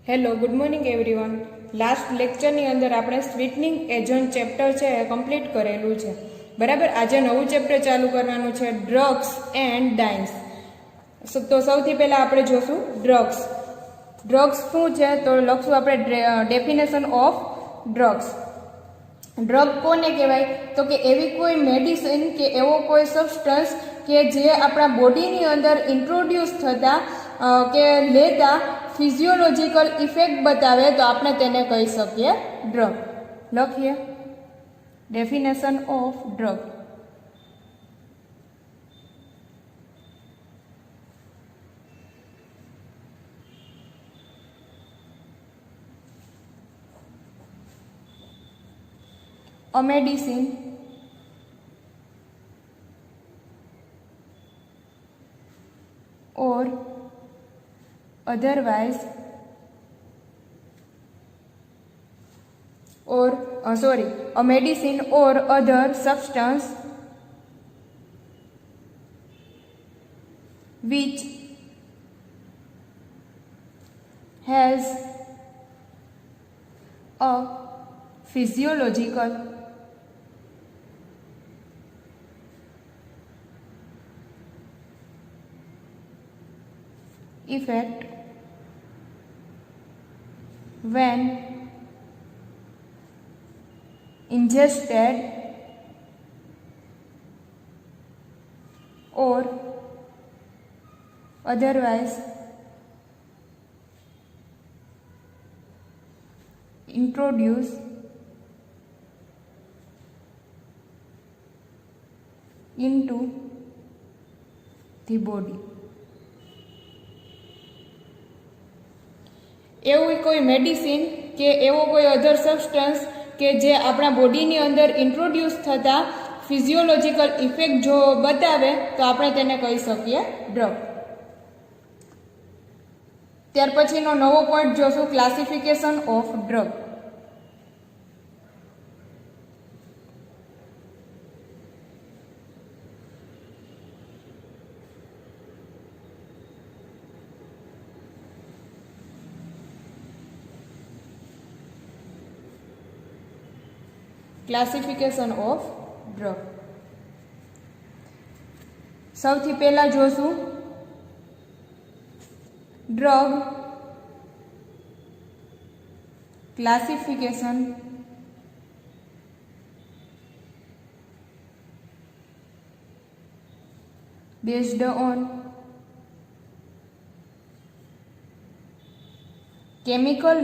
Hello, good morning everyone. Last લેક્ચરની અંદર આપણે સ્વીટનિંગ એજન્ટ ચેપ્ટર છે એ કમ્પ્લીટ કરેલું છે. બરાબર. આજે નવું ચેપ્ટર ચાલુ કરવાનું છે, ડ્રગ્સ એન્ડ ડાઇન્સ. તો સૌથી પહેલાં આપણે જોશું ડ્રગ્સ. ડ્રગ્સ શું છે તો લખશું આપણે ડેફિનેશન ઓફ ડ્રગ્સ. ડ્રગ કોને કહેવાય તો કે એવી કોઈ મેડિસિન કે એવો કોઈ સબસ્ટન્સ કે જે આપણા બોડીની અંદર ઇન્ટ્રોડ્યુસ થતા કે લેતા ફિઝિયોલોજીકલ ઇફેક્ટ બતાવે તો આપણે તેને કહી શકીએ ડ્રગ. લખીએ definition of drug. A medicine or otherwise a medicine or other substance which has a physiological effect when ingested or otherwise introduced into the body. એવું કોઈ મેડિસિન કે એવો કોઈ અધર સબસ્ટન્સ કે જે આપણા બોડીની અંદર ઇન્ટ્રોડ્યુસ થતા ફિઝિયોલોજીકલ ઇફેક્ટ જો બતાવે તો આપણે તેને કહી શકીએ ડ્રગ. ત્યાર પછીનો નવો પોઈન્ટ જોશું, classification of drug. Classification of drug. સૌથી પહેલા જોશું drug classification based on chemical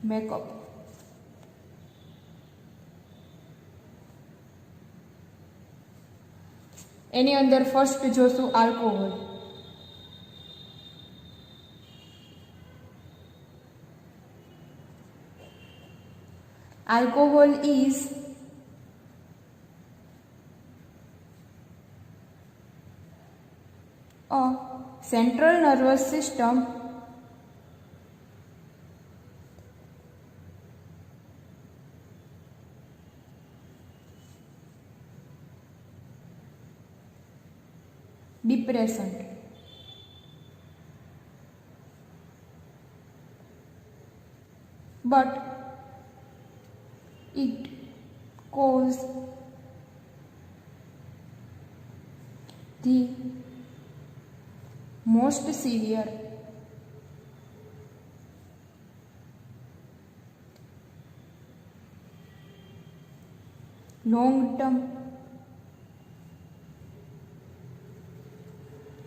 makeup. એની અંદર ફર્સ્ટ જોશું alcohol. Alcohol is a central nervous system depressant. But it causes the most severe long-term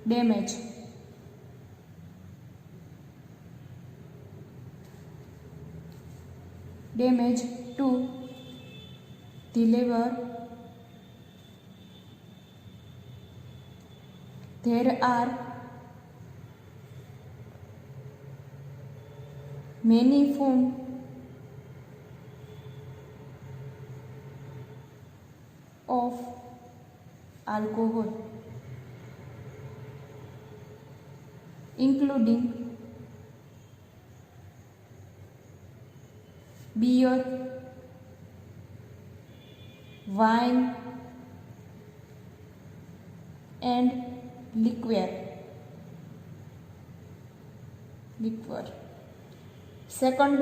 damage to the liver. There are many forms of alcohol, including beer, wine and liquor. liquor. Second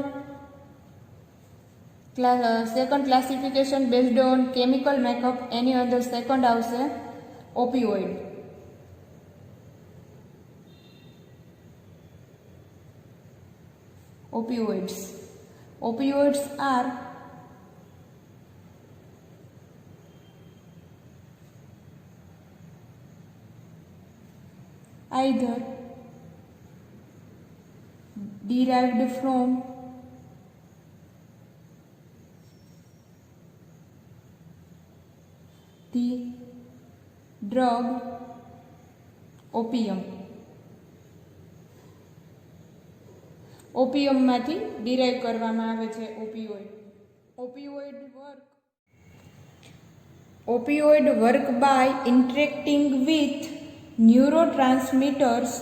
classification based on chemical makeup, any other second આવશે opioid. Opioids are either derived from the drug opium. ઓપિયમમાંથી derive કરવામાં આવે છે opioid. Opioid work by interacting with neurotransmitters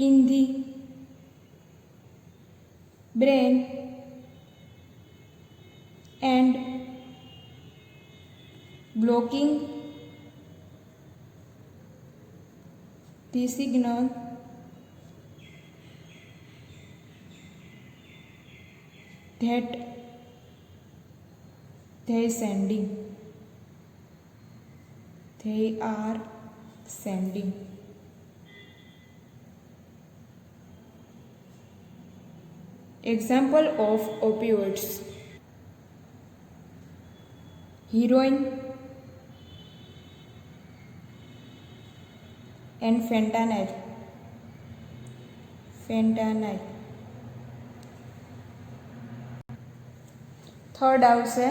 in the brain and blocking the signal that they are sending. Example of opioids: heroin and fentanyl. Third આવશે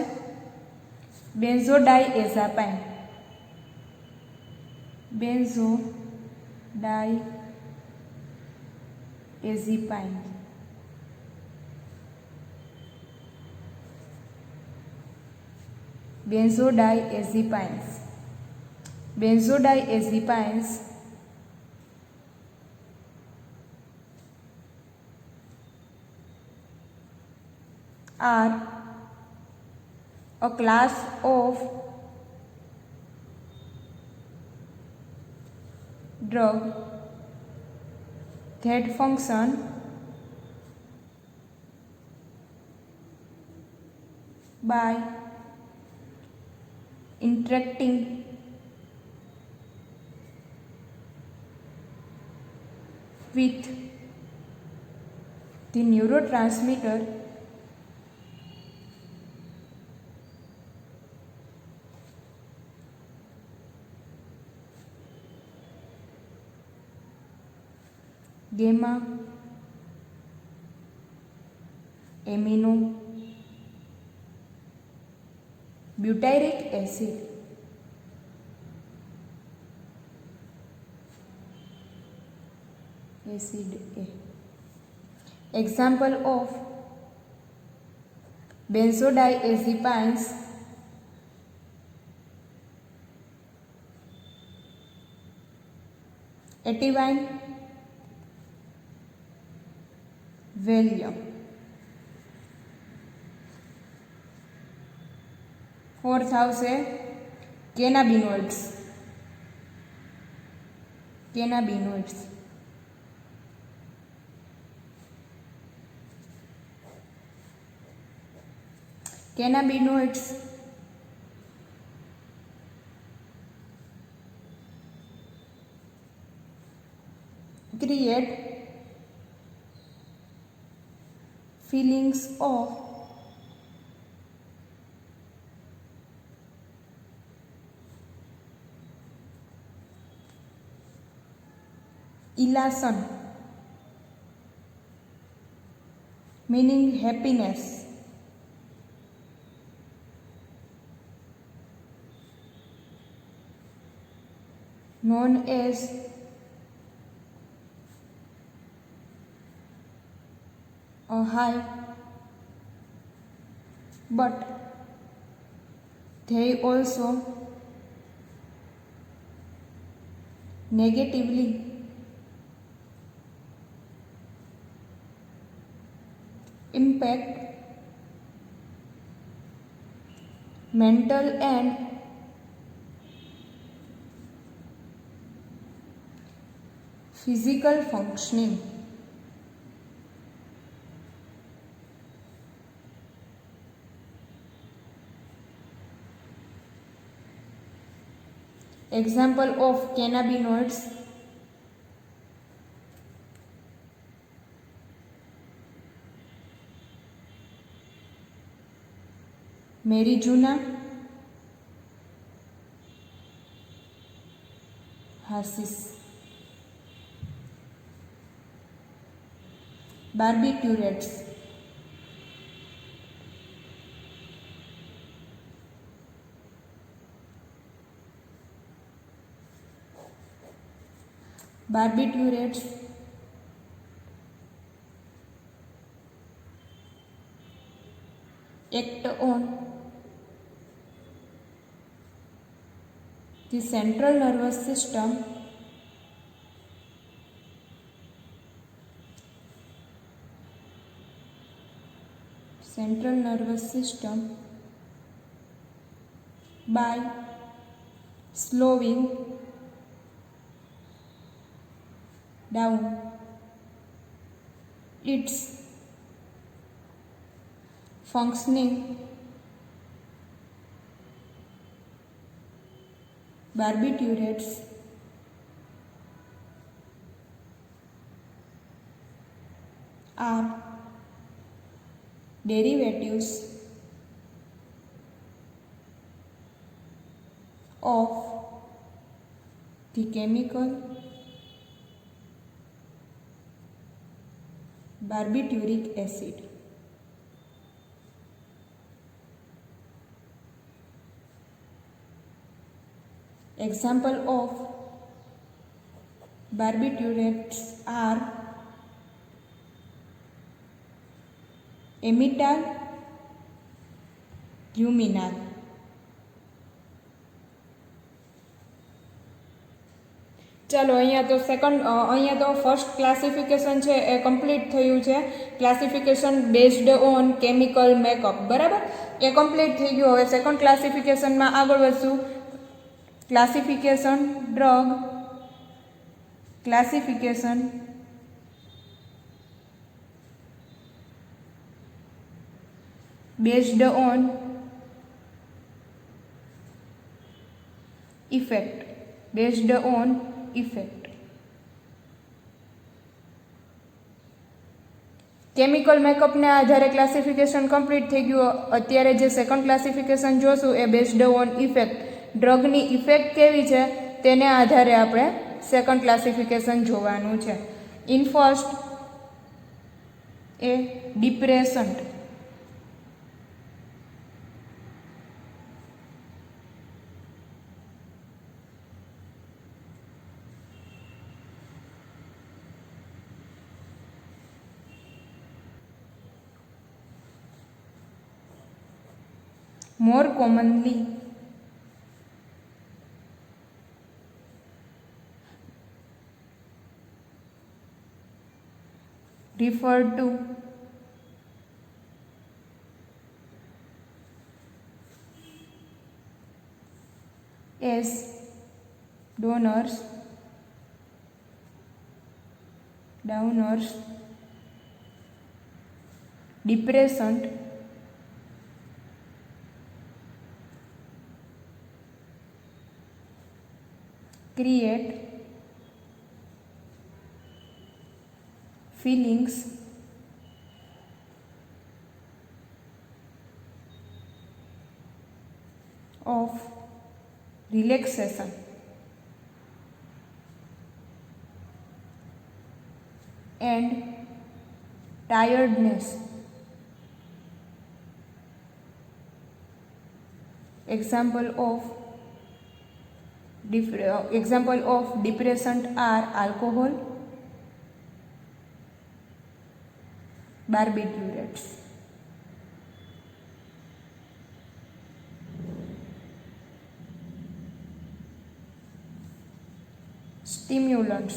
benzodiazepine. Benzodiazepines are a class of drug that function by interacting with the neurotransmitter gamma amino butyric acid. Example of benzodiazepines: Ativan, Valium. Fourth આવશે cannabinoids. Cannabinoids create feelings of elation, meaning happiness, known as a high, but they also negatively impact mental and physical functioning. Example of cannabinoids: marijuana, hashish, barbiturates, act on the central nervous system by slowing down its functioning. Barbiturates are derivatives of the chemical barbituric acid. Example of barbiturates are amytal, luminal. ચાલો અહીંયા તો અહીંયા તો first classification છે એ complete થયું છે. Classification based on chemical makeup, બરાબર, એ કમ્પ્લીટ થઈ ગયું. હવે સેકન્ડ ક્લાસિફિકેશનમાં આગળ વધશું. Classification drug classification based on effect. Chemical મેકઅપને આધારે ક્લાસિફિકેશન કમ્પ્લીટ થઈ ગયું. અત્યારે જે સેકન્ડ ક્લાસિફિકેશન જોશું એ બેઝડ ઓન ઇફેક્ટ. ડ્રગની ઇફેક્ટ કેવી છે તેને આધારે આપણે સેકન્ડ ક્લાસિફિકેશન જોવાનું છે. In first A depressant. more commonly referred to as downers, depressant, create feelings of relaxation and tiredness. Example of depressant are alcohol, barbiturates. Stimulants.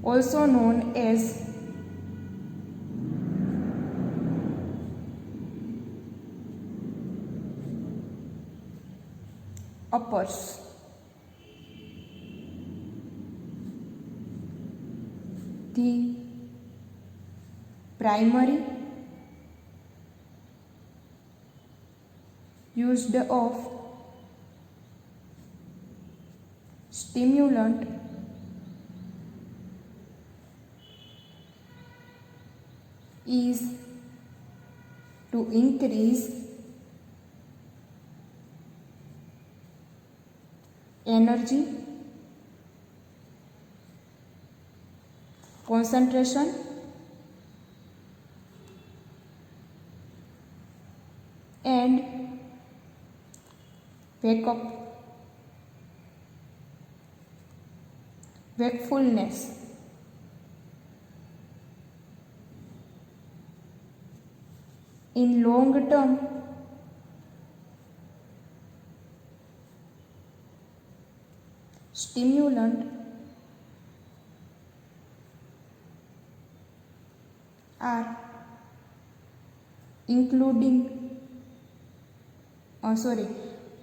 also known as uppers. The primary used of stimulant is to increase energy, concentration, and wakefulness. In long term, stimulant are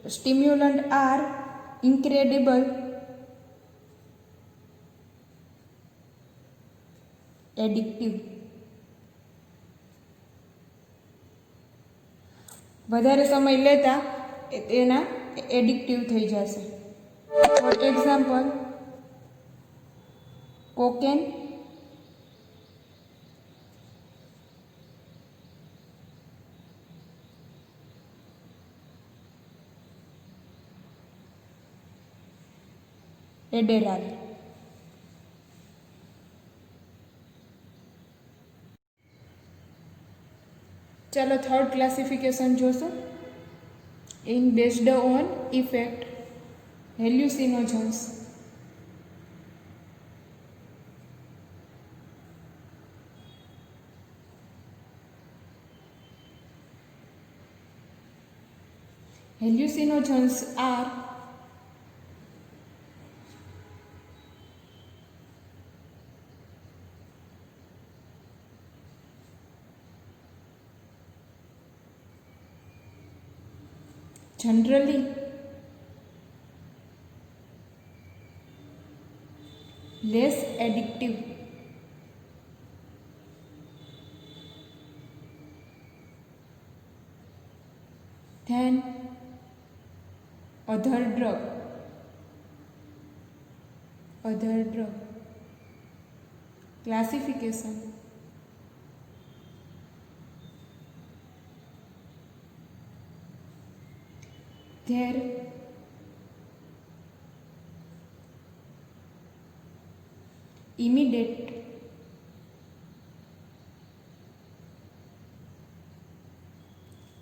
stimulant are incredible addictive. વધારે સમય લેતા એના addictive થઈ જશે. For example, cocaine, Adderall. ચાલો third classification જોશું. In based on effect hallucinogens. Hallucinogens are generally less addictive than other drug. Classification. Their immediate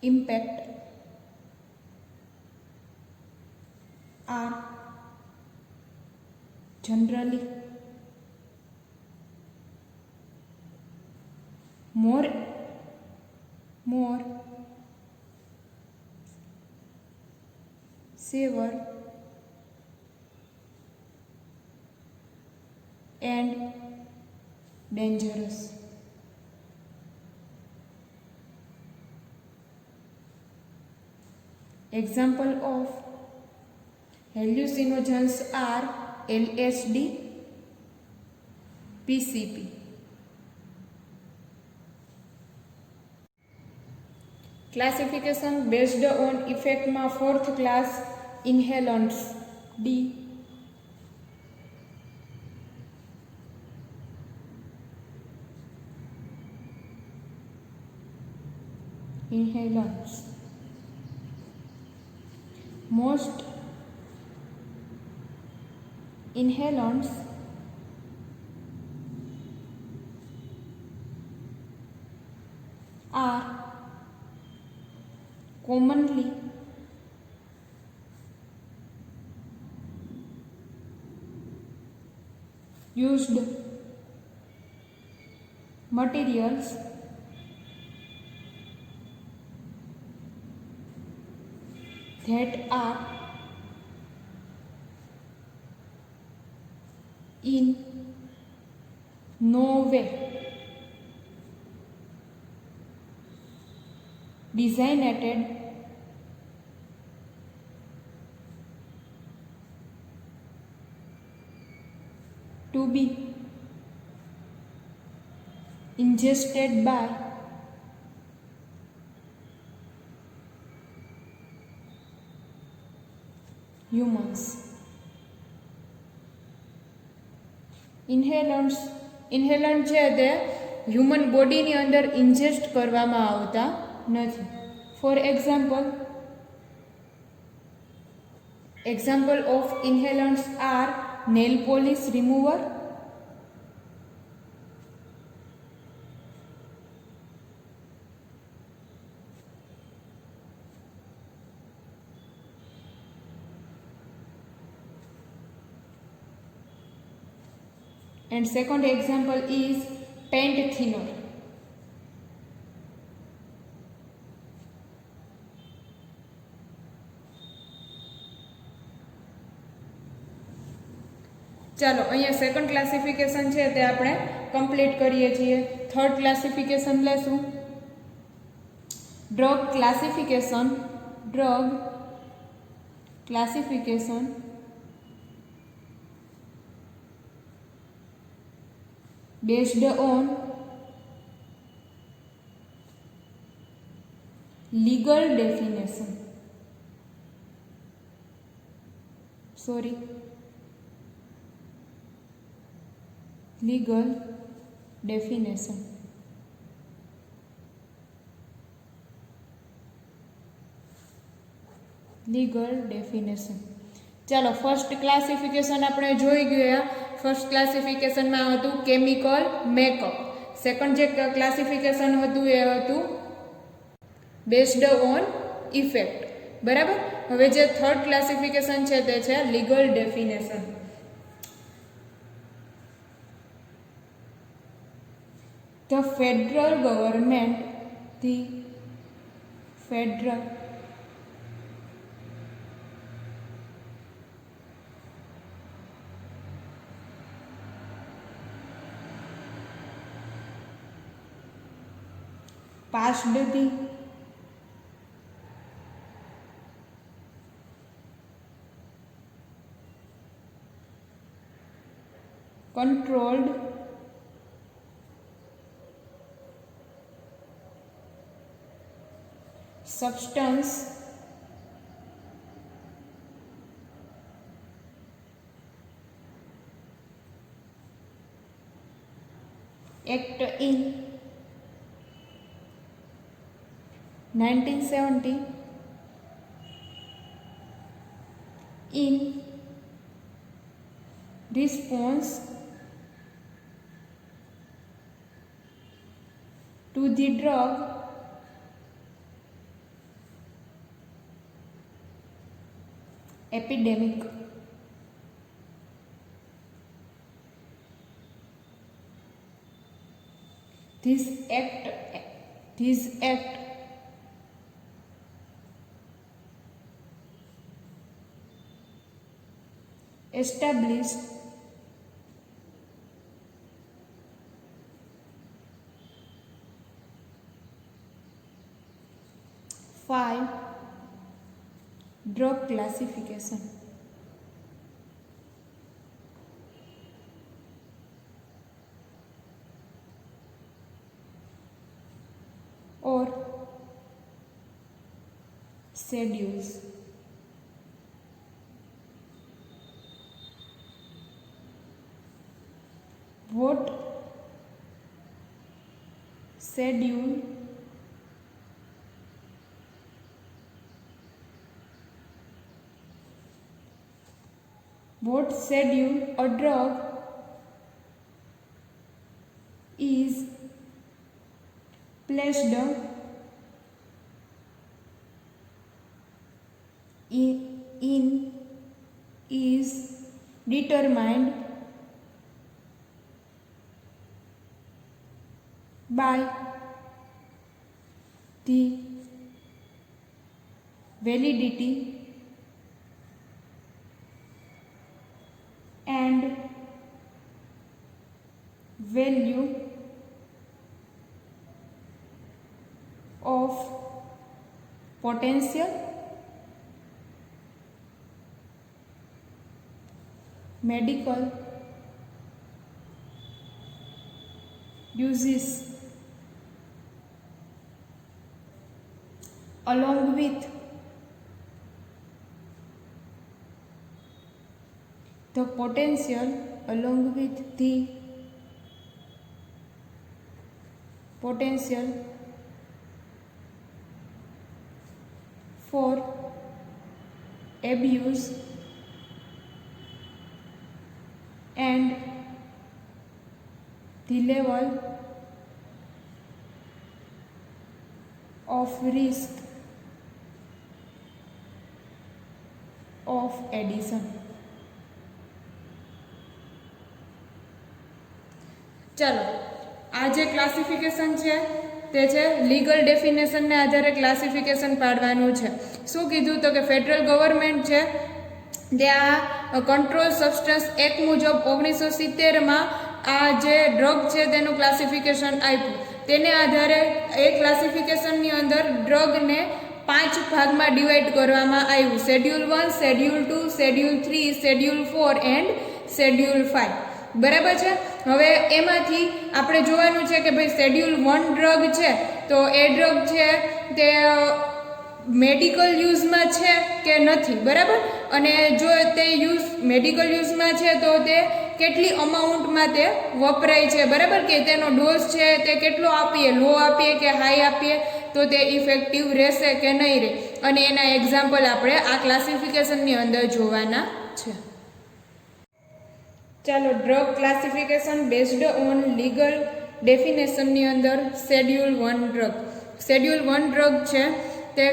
impact are generally more severe and dangerous. Example of hallucinogens are LSD, PCP. Classification based on effect માં fourth class inhalants D. Inhalants. Most inhalants are commonly used materials that are in no way, designated, to be, ingested by, humans. Inhalant છે તે human બોડીની અંદર ingest કરવામાં આવતા નથી. For example of inhalants are nail polish remover, and second example is paint thinner. ચાલો અહીંયા second classification છે તે આપણે કમ્પ્લીટ કરીએ છીએ. થર્ડ ક્લાસિફિકેશન લેશું. Drug classification based on legal definition. Legal definition. ચાલો ફર્સ્ટ ક્લાસિફિકેશન આપણે જોઈ ગયા. ફર્સ્ટ ક્લાસિફિકેશનમાં હતું કેમિકલ મેકઅપ. સેકન્ડ જે ક્લાસિફિકેશન હતું એ હતું બેસ્ડ ઓન ઇફેક્ટ. બરાબર. હવે જે થર્ડ ક્લાસિફિકેશન છે તે છે legal definition. The federal government passed the controlled substance Act in 1970 in response to the drug epidemic. This act established five drug classification. Or schedules. What schedule a drug is placed in is determined by the validity and value of potential medical uses along with the potential for abuse and the level of risk of addiction. ચાલો આ જે classification છે તે છે legal ડેફિનેશનને આધારે classification પાડવાનું છે. શું કીધું તો કે ફેડરલ ગવર્મેન્ટ છે તે આ કંટ્રોલ સબસ્ટન્સ એક્ટ મુજબ 1970માં આ જે ડ્રગ છે તેનું ક્લાસિફિકેશન આપ્યું. તેને આધારે એ ક્લાસિફિકેશનની અંદર ડ્રગને 5 ભાગમાં ડિવાઈડ કરવામાં આવ્યું. Schedule 1, schedule 2, schedule 3, schedule 4 and schedule 5. બરાબર છે. હવે એમાંથી આપણે જોવાનું છે કે ભાઈ શેડ્યુલ 1 ડ્રગ છે તો એ ડ્રગ છે તે મેડિકલ યુઝમાં છે કે નથી. બરાબર. અને જો તે મેડિકલ યુઝમાં છે તો તે કેટલી અમાઉન્ટમાં તે વપરાય છે. બરાબર. કે તેનો ડોઝ છે તે કેટલો આપીએ, લો આપીએ કે હાઈ આપીએ તો તે ઇફેક્ટિવ રહેશે કે નહીં રહે. અને એના એક્ઝામ્પલ આપણે આ ક્લાસિફિકેશનની અંદર જોવાના છે. ચાલો drug classification based on legal ડેફિનેશનની અંદર શેડ્યુલ 1 ડ્રગ. શેડ્યુલ 1 ડ્રગ છે તે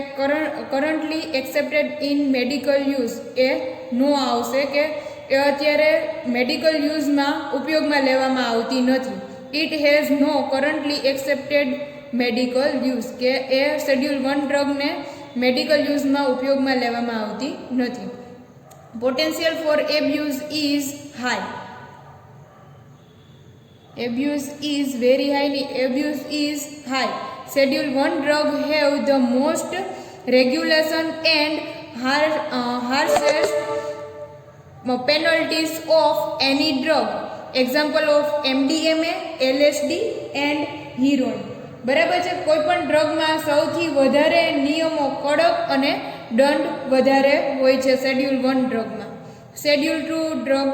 currently accepted in medical use એ નો આવશે કે એ અત્યારે મેડિકલ યુઝમાં ઉપયોગમાં લેવામાં આવતી નથી. It has no currently accepted medical use કે એ શેડ્યુલ 1 ડ્રગને મેડિકલ યુઝમાં ઉપયોગમાં લેવામાં આવતી નથી. Potential for abuse is high. Abuse is very high. Abuse is high. Schedule 1 drug have the most regulation and harshest penalties of any drug. Example of MDMA, LSD and heroin. બરાબર છે. કોઈ પણ ડ્રગમાં સૌથી વધારે નિયમો કડક અને દંડ વધારે હોય છે શેડ્યુલ 1 ડ્રગમાં. Schedule 2 drug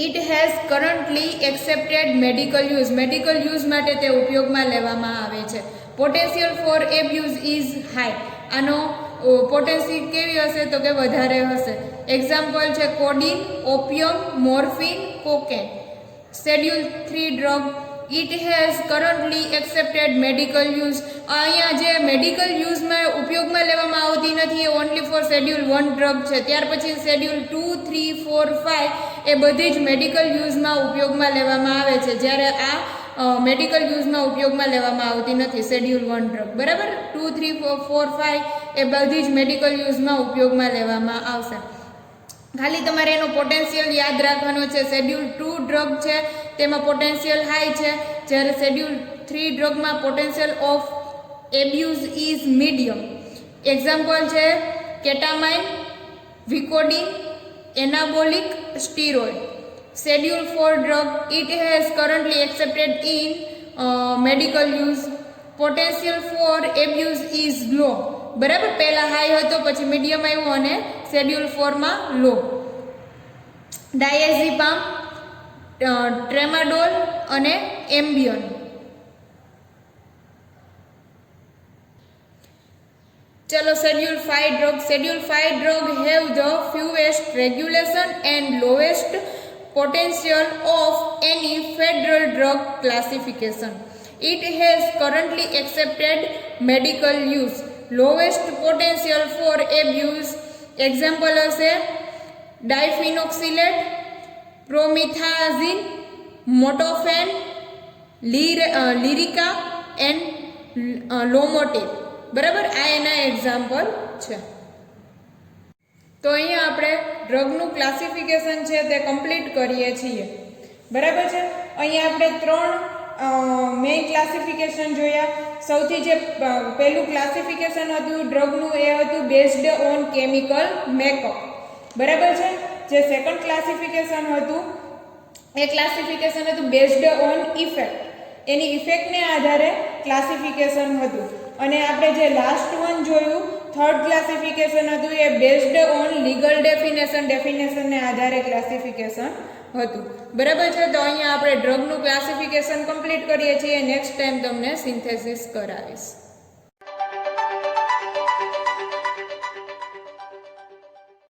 it has currently accepted medical use. Medical use માટે તે ઉપયોગમાં લેવામાં આવે છે. Potential for abuse is high. આનો પોટેન્શિયલ કેવી હશે તો કે વધારે હશે. એક્ઝામ્પલ છે codeine, opium, morphine, cocaine. Schedule 3 drug it has currently accepted medical use. અહીંયા જે મેડિકલ યુઝમાં ઉપયોગમાં લેવામાં આવતી નથી એ ઓનલી ફોર શેડ્યુલ 1 ડ્રગ છે. ત્યાર પછી શેડ્યુલ 2, 3, 4, 5 એ બધી જ મેડિકલ યુઝમાં ઉપયોગમાં લેવામાં આવે છે, જ્યારે આ મેડિકલ યુઝમાં ઉપયોગમાં લેવામાં આવતી નથી શેડ્યુલ 1 ડ્રગ. બરાબર. 2, 3, 4, 5 એ બધી જ મેડિકલ યુઝમાં ઉપયોગમાં લેવામાં આવશે. ખાલી તમારે એનો પોટેન્શિયલ યાદ રાખવાનો છે. શેડ્યુલ 2 ડ્રગ છે તેમાં પોટેન્શિયલ હાઈ છે, જ્યારે શેડ્યુલ 3 ડ્રગમાં potential of abuse is medium. Example છે ketamine, Vicodin, anabolic steroid. Schedule 4 drug it has currently accepted in medical use. Potential for abuse is low. બરાબર. પહેલા હાઈ હતો, પછી મીડિયમ આવ્યો અને શેડ્યુલ 4માં લો. ડાયઝેપામ, ટ્રેમાડોલ અને એમ્બિયન. ચલો schedule 5 drug. Schedule 5 drug have the fewest regulation and lowest potential of any federal drug classification. It has currently accepted medical use. Lowest potential for abuse. Example હશે ડાયફિનોક્સિલેટ, પ્રોમિથાઝિન, મોટોફેન, લિરિકા and લોમોટિવ. બરાબર. આ એના example છે. તો અહીંયા આપણે ડ્રગનું ક્લાસિફિકેશન છે તે કમ્પ્લીટ કરીએ છીએ. બરાબર છે. અહીંયા આપણે 3 મેઇન ક્લાસિફિકેશન જોયા. સૌથી જે પહેલું ક્લાસિફિકેશન હતું ડ્રગનું એ હતું બેઝડ ઓન કેમિકલ મેકઅપ. બરાબર છે. જે સેકન્ડ ક્લાસિફિકેશન હતું એ ક્લાસિફિકેશન હતું બેઝડ ઓન ઇફેક્ટ. એની ઇફેક્ટને આધારે ક્લાસિફિકેશન હતું. અને આપણે જે લાસ્ટ વન જોયું થર્ડ ક્લાસિફિકેશન હતું એ બેઝડ ઓન લીગલ ડેફિનેશનને આધારે ક્લાસિફિકેશન હતું. બરાબર છે. તો અહીંયા આપણે ડ્રગનું ક્લાસિફિકેશન કમ્પ્લીટ કરીએ છીએ. નેક્સ્ટ ટાઈમ તમને સિન્થેસિસ કરાવીશ.